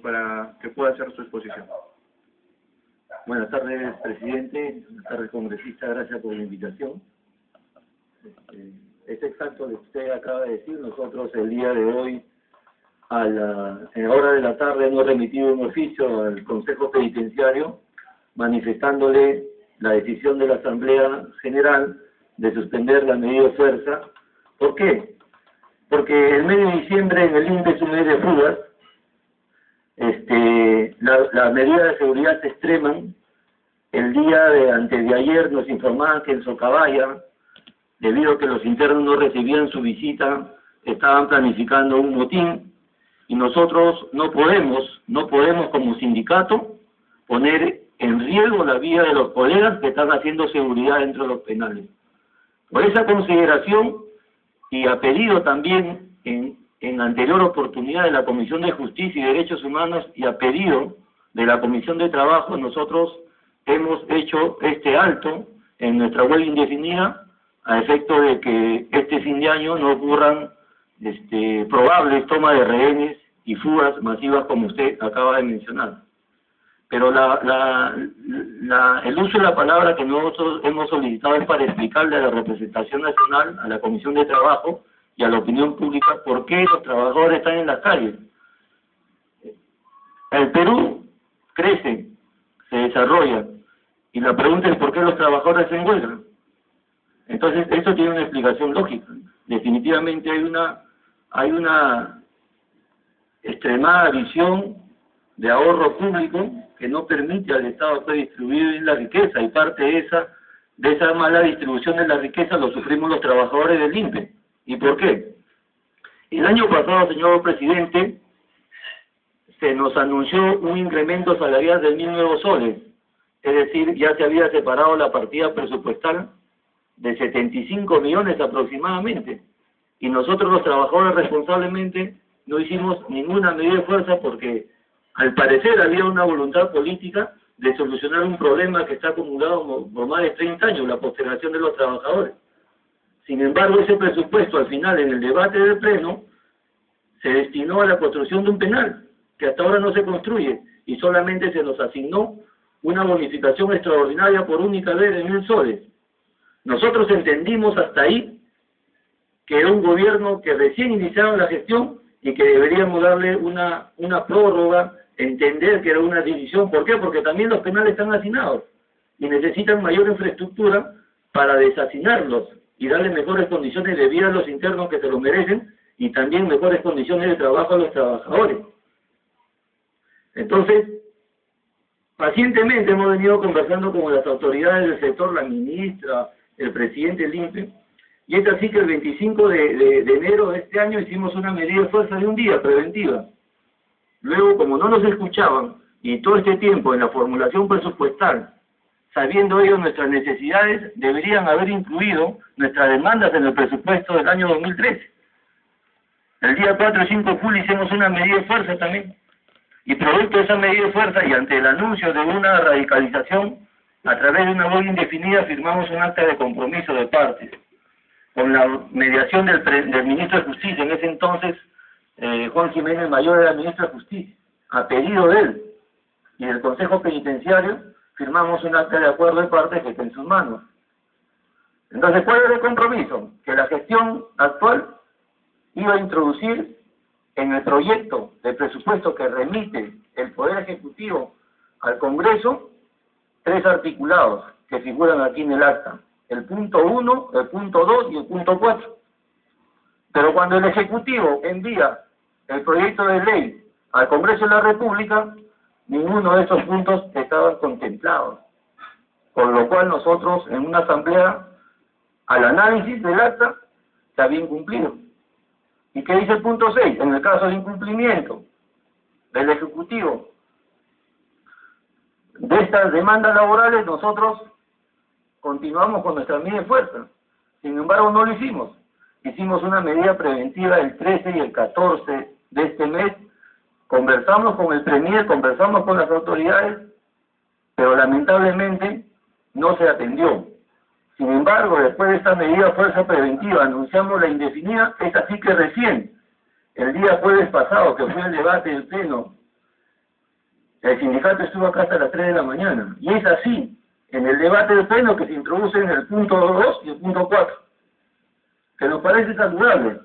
para que pueda hacer su exposición. Buenas tardes, presidente. Buenas tardes, congresista. Gracias por la invitación. Es exacto lo que usted acaba de decir. Nosotros el día de hoy, en la hora de la tarde, hemos remitido un oficio al Consejo Penitenciario manifestándole la decisión de la Asamblea General de suspender la medida de fuerza. ¿Por qué? Porque el mes de diciembre en el INPE es un mes de fugas. Las medidas de seguridad se extreman. El día de antes de ayer nos informaban que en Socabaya, debido a que los internos no recibían su visita, estaban planificando un motín, y nosotros no podemos como sindicato poner en riesgo la vida de los colegas que están haciendo seguridad dentro de los penales. Por esa consideración, y a pedido también en anterior oportunidad de la Comisión de Justicia y Derechos Humanos y a pedido de la Comisión de Trabajo, nosotros hemos hecho este alto en nuestra huelga indefinida a efecto de que este fin de año no ocurran probables tomas de rehenes y fugas masivas como usted acaba de mencionar. Pero el uso de la palabra que nosotros hemos solicitado es para explicarle a la representación nacional, a la Comisión de Trabajo y a la opinión pública por qué los trabajadores están en las calles. El Perú crece, se desarrolla, y la pregunta es por qué los trabajadores se huelga. Entonces, esto tiene una explicación lógica. Definitivamente hay una extremada visión de ahorro público que no permite al Estado distribuir bien la riqueza, y parte de esa mala distribución de la riqueza lo sufrimos los trabajadores del INPE. ¿Y por qué? El año pasado, señor presidente, se nos anunció un incremento salarial de 1.000 nuevos soles, es decir, ya se había separado la partida presupuestal de 75 millones aproximadamente, y nosotros los trabajadores responsablemente no hicimos ninguna medida de fuerza porque al parecer había una voluntad política de solucionar un problema que está acumulado por más de 30 años, la postergación de los trabajadores. Sin embargo, ese presupuesto al final en el debate del Pleno se destinó a la construcción de un penal que hasta ahora no se construye, y solamente se nos asignó una bonificación extraordinaria por única vez de 1.000 soles. Nosotros entendimos hasta ahí que era un gobierno que recién iniciaba la gestión y que deberíamos darle una prórroga, entender que era una decisión. ¿Por qué? Porque también los penales están hacinados y necesitan mayor infraestructura para deshacinarlos y darle mejores condiciones de vida a los internos que se lo merecen, y también mejores condiciones de trabajo a los trabajadores. Entonces, pacientemente hemos venido conversando con las autoridades del sector, la ministra, el presidente del INPE, y es así que el 25 de enero de este año hicimos una medida de fuerza de un día preventiva. Luego, como no nos escuchaban, y todo este tiempo en la formulación presupuestal, sabiendo ellos nuestras necesidades, deberían haber incluido nuestras demandas en el presupuesto del año 2013. El día 4 y 5 de julio hicimos una medida de fuerza también. Y producto de esa medida de fuerza y ante el anuncio de una radicalización, a través de una huelga indefinida firmamos un acta de compromiso de partes, con la mediación del ministro de Justicia, en ese entonces Juan Jiménez Mayor era ministro de Justicia, a pedido de él, y del Consejo Penitenciario firmamos un acta de acuerdo de partes que está en sus manos. Entonces, ¿cuál es el compromiso? Que la gestión actual iba a introducir en el proyecto de presupuesto que remite el Poder Ejecutivo al Congreso 3 articulados que figuran aquí en el acta: el punto 1, el punto 2 y el punto 4. Pero cuando el Ejecutivo envía el proyecto de ley al Congreso de la República, ninguno de esos puntos estaban contemplados. Con lo cual nosotros en una asamblea, al análisis del acta, se había incumplido. ¿Y qué dice el punto 6? En el caso de incumplimiento del Ejecutivo de estas demandas laborales, nosotros continuamos con nuestra medida de fuerza. Sin embargo, no lo hicimos. Hicimos una medida preventiva el 13 y el 14 de este mes. Conversamos con el Premier, conversamos con las autoridades, pero lamentablemente no se atendió. Sin embargo, después de esta medida de fuerza preventiva, anunciamos la indefinida. Es así que recién, el día jueves pasado, que fue el debate del Pleno El sindicato estuvo acá hasta las 3 de la mañana. Y es así, en el debate del pleno que se introduce en el punto 2 y el punto 4, que nos parece saludable.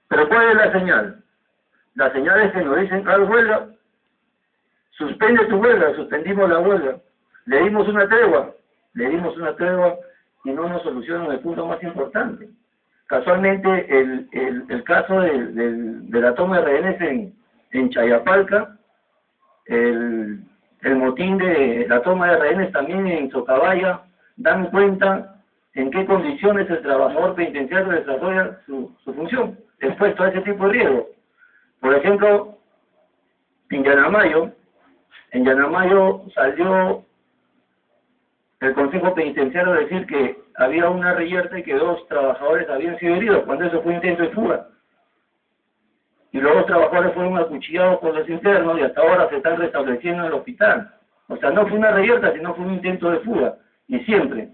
Pero ¿cuál es la señal? La señal es que nos dicen, haz huelga, suspende tu huelga, suspendimos la huelga. Le dimos una tregua y no nos solucionan el punto más importante. Casualmente, el caso de la toma de rehenes en Chayapalca, el motín de la toma de rehenes también en Socabaya, dan cuenta en qué condiciones el trabajador penitenciario desarrolla su función, expuesto a ese tipo de riesgo. Por ejemplo, en Yanamayo salió el Consejo Penitenciario a decir que había una reyerta y que 2 trabajadores habían sido heridos, cuando eso fue intento de fuga. Y los 2 trabajadores fueron acuchillados por los internos y hasta ahora se están restableciendo en el hospital. O sea, no fue una reyerta, sino fue un intento de fuga. Y siempre,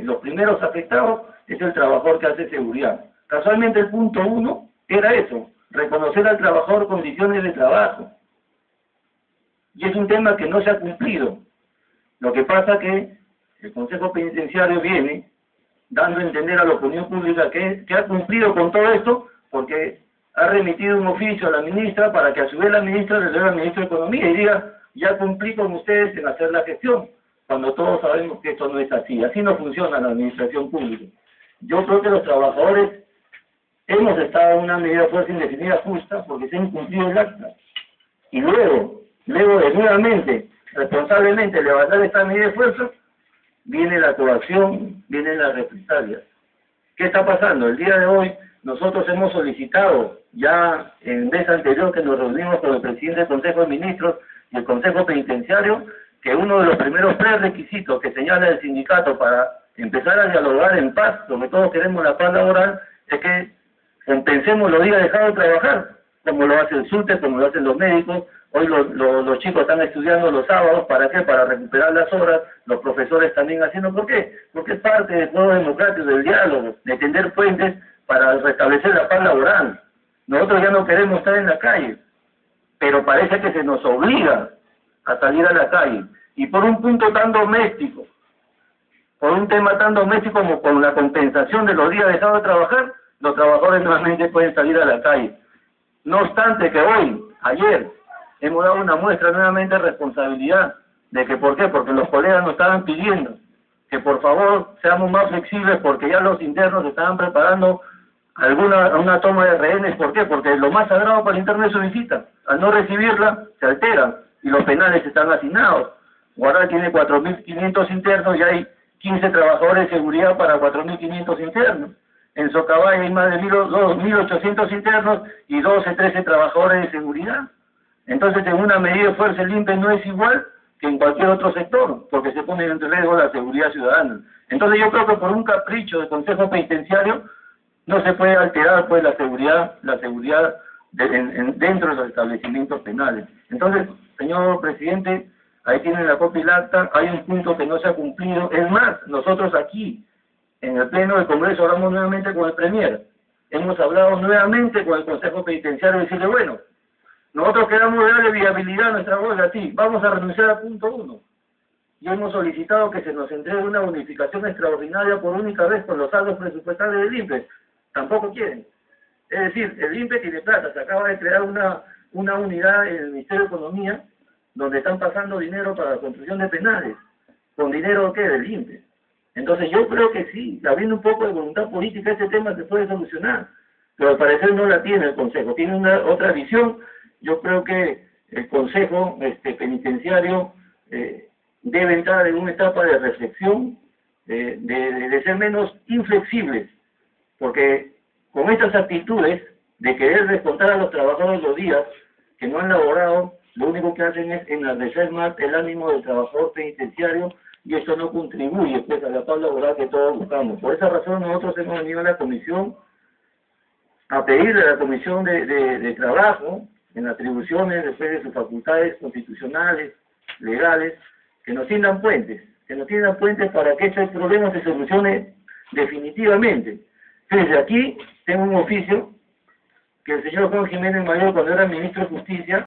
los primeros afectados es el trabajador que hace seguridad. Casualmente el punto 1 era eso, reconocer al trabajador condiciones de trabajo. Y es un tema que no se ha cumplido. Lo que pasa que el Consejo Penitenciario viene dando a entender a la opinión pública que ha cumplido con todo esto porque ha remitido un oficio a la ministra para que a su vez la ministra le dé al ministro de Economía y diga, ya cumplí con ustedes en hacer la gestión, cuando todos sabemos que esto no es así. Así no funciona la administración pública. Yo creo que los trabajadores hemos estado en una medida de fuerza indefinida justa porque se ha incumplido el acta. Y luego de nuevamente, responsablemente levantar esta medida de fuerza, viene la coacción, vienen las represalias. ¿Qué está pasando? El día de hoy nosotros hemos solicitado, ya en vez anterior que nos reunimos con el presidente del Consejo de Ministros y el Consejo Penitenciario, que uno de los primeros prerequisitos que señala el sindicato para empezar a dialogar en paz, porque todos queremos la paz laboral, es que compensemos los días dejados de trabajar, como lo hace el SUTE, como lo hacen los médicos. Hoy los chicos están estudiando los sábados, ¿para qué? Para recuperar las horas, los profesores también haciendo, ¿por qué? Porque es parte del juego democrático, del diálogo, de tender puentes para restablecer la paz laboral. Nosotros ya no queremos estar en la calle, pero parece que se nos obliga a salir a la calle. Y por un punto tan doméstico, por un tema tan doméstico como con la compensación de los días dejados de trabajar, los trabajadores nuevamente pueden salir a la calle. No obstante que ayer, hemos dado una muestra nuevamente de responsabilidad, de que ¿por qué? Porque los colegas nos estaban pidiendo que por favor seamos más flexibles porque ya los internos estaban preparando una toma de rehenes. ¿Por qué? Porque lo más sagrado para el interno es su visita. Al no recibirla, se alteran y los penales están hacinados. Guaral tiene 4.500 internos y hay 15 trabajadores de seguridad para 4.500 internos. En Socabaya hay más de 2.800 internos y 12, 13 trabajadores de seguridad. Entonces, en una medida de fuerza el INPE no es igual que en cualquier otro sector, porque se pone en riesgo la seguridad ciudadana. Entonces, yo creo que por un capricho del Consejo Penitenciario no se puede alterar pues la seguridad dentro de los establecimientos penales. Entonces, señor presidente, ahí tienen la copia y el acta, hay un punto que no se ha cumplido. Es más, nosotros aquí, en el Pleno del Congreso, hablamos nuevamente con el Premier. Hemos hablado nuevamente con el Consejo Penitenciario y decirle, bueno, nosotros queremos darle viabilidad a nuestra huelga, sí, vamos a renunciar al punto 1. Y hemos solicitado que se nos entregue una bonificación extraordinaria por única vez con los saldos presupuestales del INPE. Tampoco quieren. Es decir, el INPE tiene plata, se acaba de crear una unidad en el Ministerio de Economía donde están pasando dinero para la construcción de penales. ¿Con dinero qué? Del INPE. Entonces yo creo que sí, habiendo un poco de voluntad política, este tema se puede solucionar. Pero al parecer no la tiene el Consejo, tiene otra visión. Yo creo que el Consejo Penitenciario debe entrar en una etapa de reflexión, de ser menos inflexibles, porque con estas actitudes de querer descontar a los trabajadores los días que no han laborado, lo único que hacen es enardecer más el ánimo del trabajador penitenciario y eso no contribuye pues a la paz laboral que todos buscamos. Por esa razón nosotros hemos venido a la comisión a pedirle a la Comisión de Trabajo, en atribuciones después de sus facultades constitucionales, legales, que nos tiendan puentes para que este problema se solucione definitivamente. Fíjense, aquí tengo un oficio que el señor Juan Jiménez Mayor, cuando era ministro de Justicia,